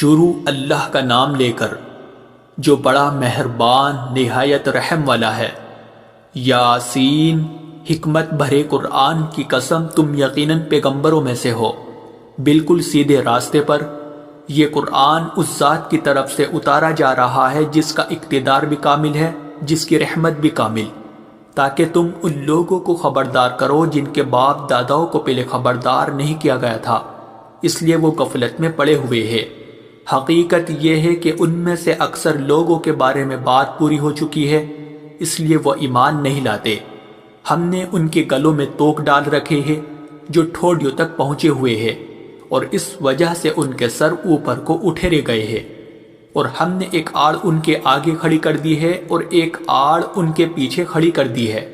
شروع اللہ کا نام لے کر جو بڑا مہربان نہایت رحم والا ہے۔ یاسین، حکمت بھرے قرآن کی قسم، تم یقیناً پیغمبروں میں سے ہو، بالکل سیدھے راستے پر۔ یہ قرآن اس ذات کی طرف سے اتارا جا رہا ہے جس کا اقتدار بھی کامل ہے، جس کی رحمت بھی کامل، تاکہ تم ان لوگوں کو خبردار کرو جن کے باپ داداؤں کو پہلے خبردار نہیں کیا گیا تھا، اس لیے وہ غفلت میں پڑے ہوئے ہیں۔ حقیقت یہ ہے کہ ان میں سے اکثر لوگوں کے بارے میں بات پوری ہو چکی ہے، اس لیے وہ ایمان نہیں لاتے۔ ہم نے ان کے گلوں میں توق ڈال رکھے ہیں جو ٹھوڑیوں تک پہنچے ہوئے ہیں، اور اس وجہ سے ان کے سر اوپر کو اٹھیرے گئے ہیں، اور ہم نے ایک آڑ ان کے آگے کھڑی کر دی ہے اور ایک آڑ ان کے پیچھے کھڑی کر دی ہے،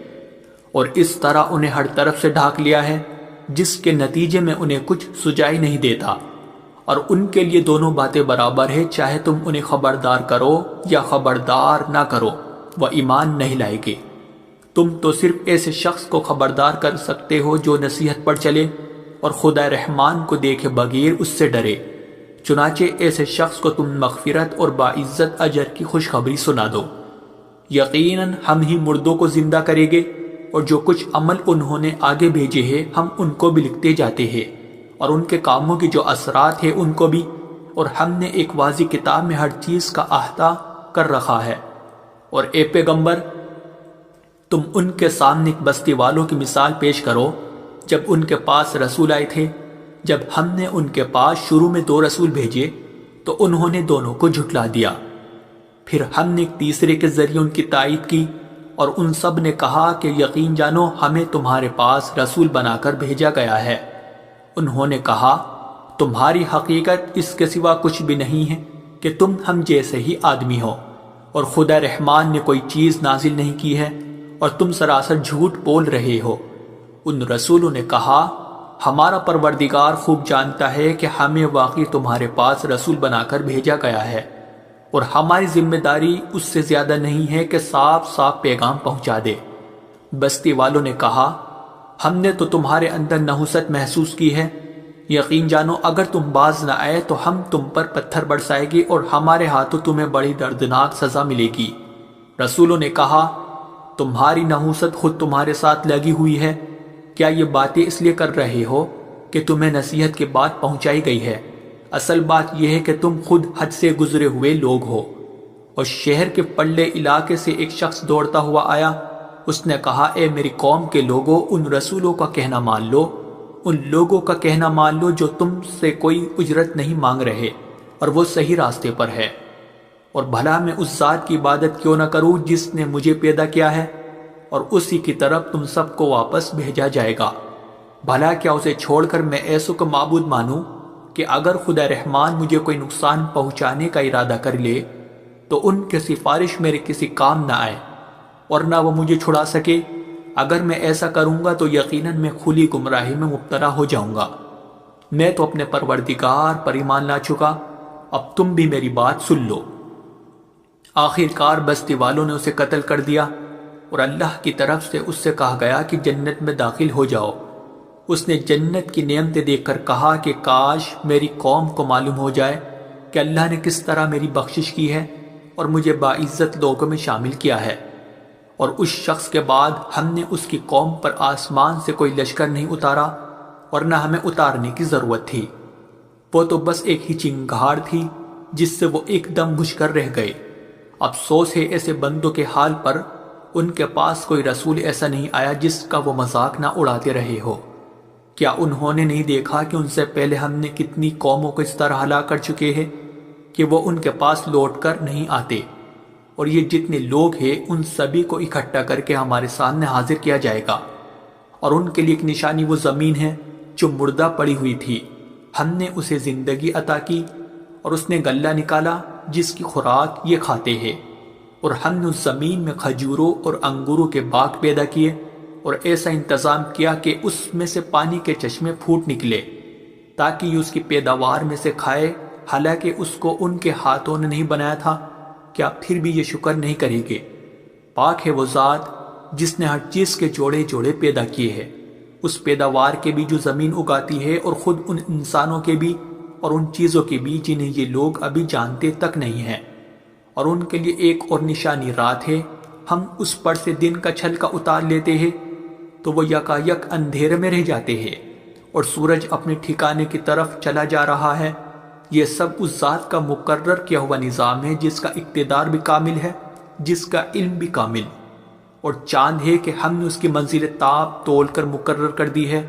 اور اس طرح انہیں ہر طرف سے ڈھانک لیا ہے، جس کے نتیجے میں انہیں کچھ سجائی نہیں دیتا۔ اور ان کے لیے دونوں باتیں برابر ہے، چاہے تم انہیں خبردار کرو یا خبردار نہ کرو، وہ ایمان نہیں لائے گے۔ تم تو صرف ایسے شخص کو خبردار کر سکتے ہو جو نصیحت پر چلے اور خدا رحمان کو دیکھے بغیر اس سے ڈرے، چنانچہ ایسے شخص کو تم مغفرت اور باعزت اجر کی خوشخبری سنا دو۔ یقیناً ہم ہی مردوں کو زندہ کریں گے، اور جو کچھ عمل انہوں نے آگے بھیجے ہیں ہم ان کو بھی لکھتے جاتے ہیں، اور ان کے کاموں کی جو اثرات ہیں ان کو بھی، اور ہم نے ایک واضح کتاب میں ہر چیز کا احاطہ کر رکھا ہے۔ اور اے پیغمبر، تم ان کے سامنے ایک بستی والوں کی مثال پیش کرو جب ان کے پاس رسول آئے تھے۔ جب ہم نے ان کے پاس شروع میں 2 رسول بھیجے تو انہوں نے دونوں کو جھٹلا دیا، پھر ہم نے ایک تیسرے کے ذریعے ان کی تائید کی، اور ان سب نے کہا کہ یقین جانو ہمیں تمہارے پاس رسول بنا کر بھیجا گیا ہے۔ انہوں نے کہا تمہاری حقیقت اس کے سوا کچھ بھی نہیں ہے کہ تم ہم جیسے ہی آدمی ہو، اور خدا رحمان نے کوئی چیز نازل نہیں کی ہے، اور تم سراسر جھوٹ بول رہے ہو۔ ان رسولوں نے کہا ہمارا پروردگار خوب جانتا ہے کہ ہمیں واقعی تمہارے پاس رسول بنا کر بھیجا گیا ہے، اور ہماری ذمہ داری اس سے زیادہ نہیں ہے کہ صاف صاف پیغام پہنچا دے۔ بستی والوں نے کہا ہم نے تو تمہارے اندر نحوست محسوس کی ہے، یقین جانو اگر تم باز نہ آئے تو ہم تم پر پتھر برسائے گی اور ہمارے ہاتھوں تمہیں بڑی دردناک سزا ملے گی۔ رسولوں نے کہا تمہاری نحوست خود تمہارے ساتھ لگی ہوئی ہے، کیا یہ باتیں اس لیے کر رہے ہو کہ تمہیں نصیحت کی بات پہنچائی گئی ہے؟ اصل بات یہ ہے کہ تم خود حد سے گزرے ہوئے لوگ ہو۔ اور شہر کے پلے علاقے سے ایک شخص دوڑتا ہوا آیا، اس نے کہا اے میری قوم کے لوگوں، ان رسولوں کا کہنا مان لو، ان لوگوں کا کہنا مان لو جو تم سے کوئی اجرت نہیں مانگ رہے اور وہ صحیح راستے پر ہے، اور بھلا میں اس ذات کی عبادت کیوں نہ کروں جس نے مجھے پیدا کیا ہے، اور اسی کی طرف تم سب کو واپس بھیجا جائے گا۔ بھلا کیا اسے چھوڑ کر میں ایسوں کو معبود مانوں کہ اگر خدا رحمان مجھے کوئی نقصان پہنچانے کا ارادہ کر لے تو ان کی سفارش میرے کسی کام نہ آئے اور نہ وہ مجھے چھڑا سکے؟ اگر میں ایسا کروں گا تو یقیناً میں کھلی گمراہی میں مبتلا ہو جاؤں گا۔ میں تو اپنے پروردگار پر ایمان لا چکا، اب تم بھی میری بات سن لو۔ آخر کار بستی والوں نے اسے قتل کر دیا، اور اللہ کی طرف سے اس سے کہا گیا کہ جنت میں داخل ہو جاؤ۔ اس نے جنت کی نعمتیں دیکھ کر کہا کہ کاش میری قوم کو معلوم ہو جائے کہ اللہ نے کس طرح میری بخشش کی ہے اور مجھے باعزت لوگوں میں شامل کیا ہے۔ اور اس شخص کے بعد ہم نے اس کی قوم پر آسمان سے کوئی لشکر نہیں اتارا، اور نہ ہمیں اتارنے کی ضرورت تھی، وہ تو بس ایک ہی چنگھاڑ تھی جس سے وہ ایک دم بجھ کر رہ گئے۔ افسوس ہے ایسے بندوں کے حال پر، ان کے پاس کوئی رسول ایسا نہیں آیا جس کا وہ مذاق نہ اڑاتے رہے ہو۔ کیا انہوں نے نہیں دیکھا کہ ان سے پہلے ہم نے کتنی قوموں کو اس طرح ہلاک کر چکے ہیں کہ وہ ان کے پاس لوٹ کر نہیں آتے؟ اور یہ جتنے لوگ ہیں ان سبھی کو اکٹھا کر کے ہمارے سامنے حاضر کیا جائے گا، اور ان کے لیے ایک نشانی وہ زمین ہے جو مردہ پڑی ہوئی تھی، ہم نے اسے زندگی عطا کی، اور اس نے غلہ نکالا جس کی خوراک یہ کھاتے ہیں، اور ہم نے اس زمین میں کھجوروں اور انگوروں کے باغ پیدا کیے، اور ایسا انتظام کیا کہ اس میں سے پانی کے چشمے پھوٹ نکلے تاکہ یہ اس کی پیداوار میں سے کھائے، حالانکہ اس کو ان کے ہاتھوں نے نہیں بنایا تھا۔ کیا پھر بھی یہ شکر نہیں کریں گے؟ پاک ہے وہ ذات جس نے ہر چیز کے جوڑے جوڑے پیدا کیے ہیں، اس پیداوار کے بھی جو زمین اگاتی ہے اور خود ان انسانوں کے بھی اور ان چیزوں کی بھی جنہیں یہ لوگ ابھی جانتے تک نہیں ہیں، اور ان کے لیے ایک اور نشانی رات ہے، ہم اس پر سے دن کا چھلکا اتار لیتے ہیں تو وہ یکایک اندھیرے میں رہ جاتے ہیں اور سورج اپنے ٹھکانے کی طرف چلا جا رہا ہے۔ یہ سب اس ذات کا مقرر کیا ہوا نظام ہے جس کا اقتدار بھی کامل ہے، جس کا علم بھی کامل، اور چاند ہے کہ ہم نے اس کی منزل تاب تول کر مقرر کر دی ہے،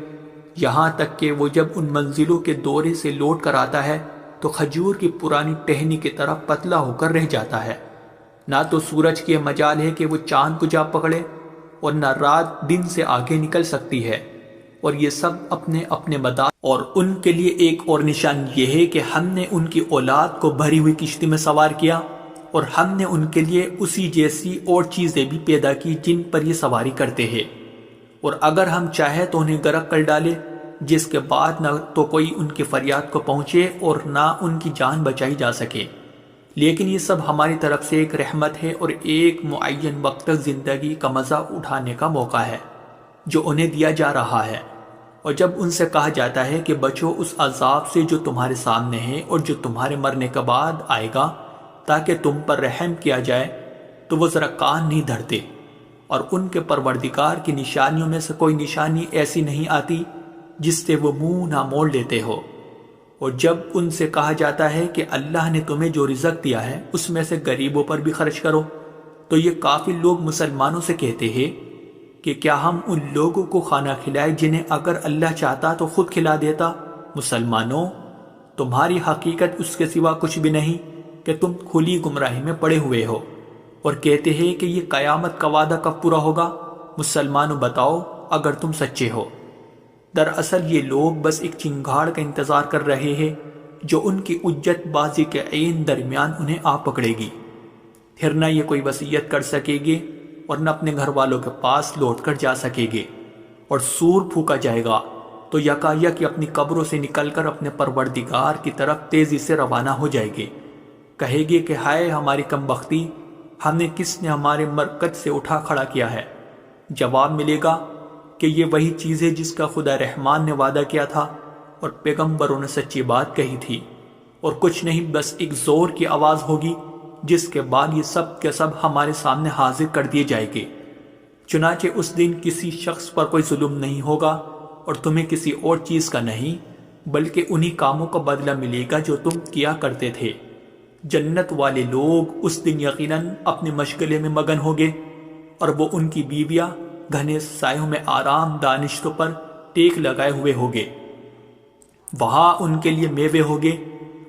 یہاں تک کہ وہ جب ان منزلوں کے دورے سے لوٹ کر آتا ہے تو کھجور کی پرانی ٹہنی کی طرح پتلا ہو کر رہ جاتا ہے۔ نہ تو سورج کی مجال ہے کہ وہ چاند کو جا پکڑے اور نہ رات دن سے آگے نکل سکتی ہے، اور یہ سب اپنے اپنے مدار، اور ان کے لیے ایک اور نشان یہ ہے کہ ہم نے ان کی اولاد کو بھری ہوئی کشتی میں سوار کیا، اور ہم نے ان کے لیے اسی جیسی اور چیزیں بھی پیدا کی جن پر یہ سواری کرتے ہیں، اور اگر ہم چاہیں تو انہیں غرق کر ڈالے، جس کے بعد نہ تو کوئی ان کی فریاد کو پہنچے اور نہ ان کی جان بچائی جا سکے۔ لیکن یہ سب ہماری طرف سے ایک رحمت ہے اور ایک معین وقت تک زندگی کا مزہ اٹھانے کا موقع ہے جو انہیں دیا جا رہا ہے۔ اور جب ان سے کہا جاتا ہے کہ بچو اس عذاب سے جو تمہارے سامنے ہے اور جو تمہارے مرنے کے بعد آئے گا تاکہ تم پر رحم کیا جائے، تو وہ ذرا کان نہیں دھرتے، اور ان کے پروردگار کی نشانیوں میں سے کوئی نشانی ایسی نہیں آتی جس سے وہ منہ نہ موڑ لیتے ہو۔ اور جب ان سے کہا جاتا ہے کہ اللہ نے تمہیں جو رزق دیا ہے اس میں سے غریبوں پر بھی خرچ کرو، تو یہ کافر لوگ مسلمانوں سے کہتے ہیں کہ کیا ہم ان لوگوں کو کھانا کھلائے جنہیں اگر اللہ چاہتا تو خود کھلا دیتا؟ مسلمانوں، تمہاری حقیقت اس کے سوا کچھ بھی نہیں کہ تم کھلی گمراہی میں پڑے ہوئے ہو، اور کہتے ہیں کہ یہ قیامت کا وعدہ کب پورا ہوگا؟ مسلمانوں بتاؤ اگر تم سچے ہو۔ دراصل یہ لوگ بس ایک چنگاڑ کا انتظار کر رہے ہیں جو ان کی حجت بازی کے عین درمیان انہیں آ پکڑے گی، پھر نہ یہ کوئی وصیت کر سکے گے اور نہ اپنے گھر والوں کے پاس لوٹ کر جا سکے گے، اور سور پھونکا جائے گا تو یکایک اپنی قبروں سے نکل کر اپنے پروردگار کی طرف تیزی سے روانہ ہو جائے گے، کہے گے کہ ہائے ہماری کم بختی، ہمیں کس نے ہمارے مرکز سے اٹھا کھڑا کیا ہے؟ جواب ملے گا کہ یہ وہی چیز ہے جس کا خدا رحمان نے وعدہ کیا تھا اور پیغمبروں نے سچی بات کہی تھی، اور کچھ نہیں، بس ایک زور کی آواز ہوگی جس کے بعد یہ سب کے سب ہمارے سامنے حاضر کر دیے جائیں گے۔ چنانچہ اس دن کسی شخص پر کوئی ظلم نہیں ہوگا اور تمہیں کسی اور چیز کا نہیں، بلکہ انہی کاموں کا بدلہ ملے گا جو تم کیا کرتے تھے۔ جنت والے لوگ اس دن یقیناً اپنے مشغلے میں مگن ہوگے، اور وہ ان کی بیویاں گھنے سایوں میں آرام دانشتوں پر ٹیک لگائے ہوئے ہوگے۔ وہاں ان کے لیے میوے ہوگے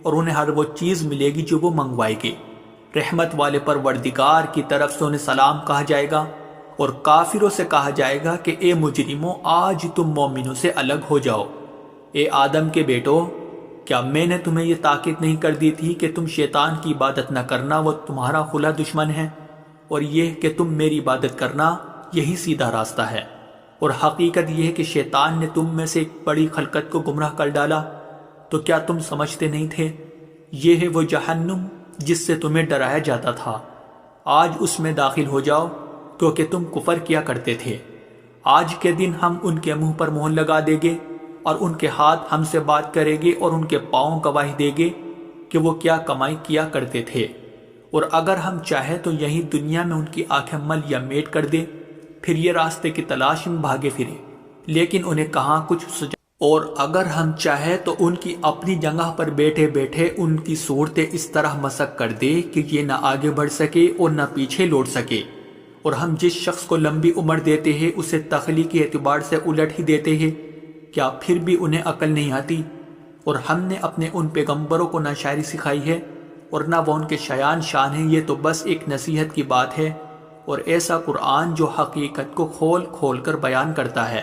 اور انہیں ہر وہ چیز ملے گی جو وہ منگوائے گے۔ رحمت والے پروردگار کی طرف سے انہیں سلام کہا جائے گا، اور کافروں سے کہا جائے گا کہ اے مجرموں، آج تم مومنوں سے الگ ہو جاؤ۔ اے آدم کے بیٹو، کیا میں نے تمہیں یہ تاکید نہیں کر دی تھی کہ تم شیطان کی عبادت نہ کرنا، وہ تمہارا کھلا دشمن ہے، اور یہ کہ تم میری عبادت کرنا، یہی سیدھا راستہ ہے۔ اور حقیقت یہ ہے کہ شیطان نے تم میں سے ایک بڑی خلقت کو گمراہ کر ڈالا، تو کیا تم سمجھتے نہیں تھے؟ یہ ہے وہ جہنم جس سے تمہیں ڈرایا جاتا تھا، آج اس میں داخل ہو جاؤ کیونکہ تم کفر کیا کرتے تھے۔ آج کے دن ہم ان کے منہ پر مہر لگا دیں گے، اور ان کے ہاتھ ہم سے بات کریں گے، اور ان کے پاؤں گواہی دیں گے کہ وہ کیا کمائی کیا کرتے تھے۔ اور اگر ہم چاہیں تو یہی دنیا میں ان کی آنکھیں مل یا میٹ کر دیں، پھر یہ راستے کی تلاش میں بھاگے پھرے، لیکن انہیں کہاں کچھ سجا۔ اور اگر ہم چاہیں تو ان کی اپنی جگہ پر بیٹھے بیٹھے ان کی صورتیں اس طرح مسخ کر دے کہ یہ نہ آگے بڑھ سکے اور نہ پیچھے لوٹ سکے۔ اور ہم جس شخص کو لمبی عمر دیتے ہیں اسے تخلیقی اعتبار سے الٹ ہی دیتے ہیں، کیا پھر بھی انہیں عقل نہیں آتی؟ اور ہم نے اپنے ان پیغمبروں کو نہ شاعری سکھائی ہے اور نہ وہ ان کے شایان شان ہیں، یہ تو بس ایک نصیحت کی بات ہے، اور ایسا قرآن جو حقیقت کو کھول کھول کر بیان کرتا ہے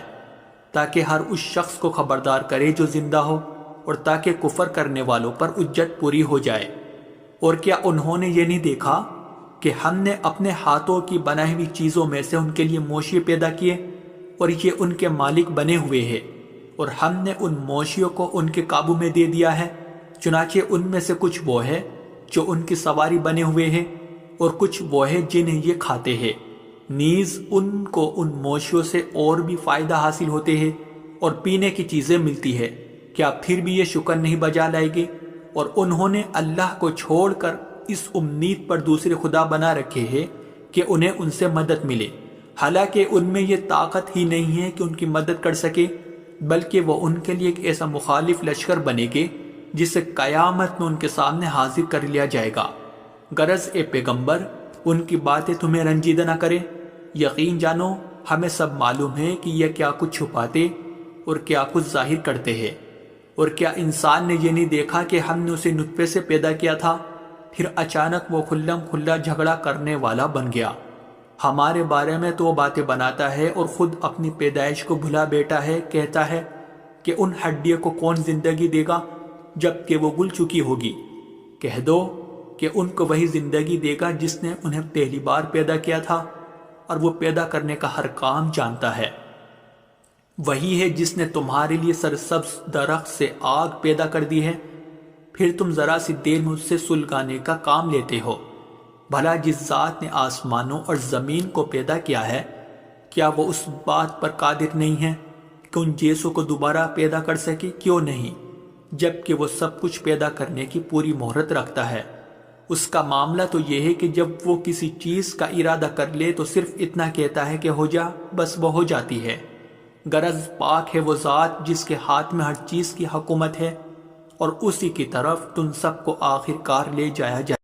تاکہ ہر اس شخص کو خبردار کرے جو زندہ ہو، اور تاکہ کفر کرنے والوں پر حجت پوری ہو جائے۔ اور کیا انہوں نے یہ نہیں دیکھا کہ ہم نے اپنے ہاتھوں کی بنائی ہوئی چیزوں میں سے ان کے لیے موشی پیدا کیے، اور یہ ان کے مالک بنے ہوئے ہیں، اور ہم نے ان موشیوں کو ان کے قابو میں دے دیا ہے، چنانچہ ان میں سے کچھ وہ ہے جو ان کی سواری بنے ہوئے ہیں، اور کچھ وہ ہے جنہیں یہ کھاتے ہیں۔ نیز ان کو ان موشیوں سے اور بھی فائدہ حاصل ہوتے ہیں اور پینے کی چیزیں ملتی ہے، کیا پھر بھی یہ شکر نہیں بجا لائے گے؟ اور انہوں نے اللہ کو چھوڑ کر اس امید پر دوسرے خدا بنا رکھے ہیں کہ انہیں ان سے مدد ملے، حالانکہ ان میں یہ طاقت ہی نہیں ہے کہ ان کی مدد کر سکے، بلکہ وہ ان کے لیے ایک ایسا مخالف لشکر بنے گے جسے قیامت میں ان کے سامنے حاضر کر لیا جائے گا۔ غرض اے پیغمبر، ان کی باتیں تمہیں رنجیدہ نہ کریں۔ یقین جانو ہمیں سب معلوم ہے کہ یہ کیا کچھ چھپاتے اور کیا کچھ ظاہر کرتے ہیں۔ اور کیا انسان نے یہ نہیں دیکھا کہ ہم نے اسے نطفے سے پیدا کیا تھا، پھر اچانک وہ کھلم کھلا جھگڑا کرنے والا بن گیا۔ ہمارے بارے میں تو وہ باتیں بناتا ہے اور خود اپنی پیدائش کو بھلا بیٹا ہے، کہتا ہے کہ ان ہڈیوں کو کون زندگی دے گا جب کہ وہ گل چکی ہوگی۔ کہہ دو کہ ان کو وہی زندگی دے گا جس نے انہیں پہلی بار پیدا کیا تھا، اور وہ پیدا کرنے کا ہر کام جانتا ہے۔ وہی ہے جس نے تمہارے لیے سرسبز درخت سے آگ پیدا کر دی ہے، پھر تم ذرا سی دیر میں اس سے سلگانے کا کام لیتے ہو۔ بھلا جس ذات نے آسمانوں اور زمین کو پیدا کیا ہے، کیا وہ اس بات پر قادر نہیں ہے کہ ان جیسوں کو دوبارہ پیدا کر سکے؟ کیوں نہیں، جبکہ وہ سب کچھ پیدا کرنے کی پوری مہرت رکھتا ہے۔ اس کا معاملہ تو یہ ہے کہ جب وہ کسی چیز کا ارادہ کر لے تو صرف اتنا کہتا ہے کہ ہو جا، بس وہ ہو جاتی ہے۔ غرض پاک ہے وہ ذات جس کے ہاتھ میں ہر چیز کی حکومت ہے، اور اسی کی طرف تم سب کو آخر کار لے جایا جائے۔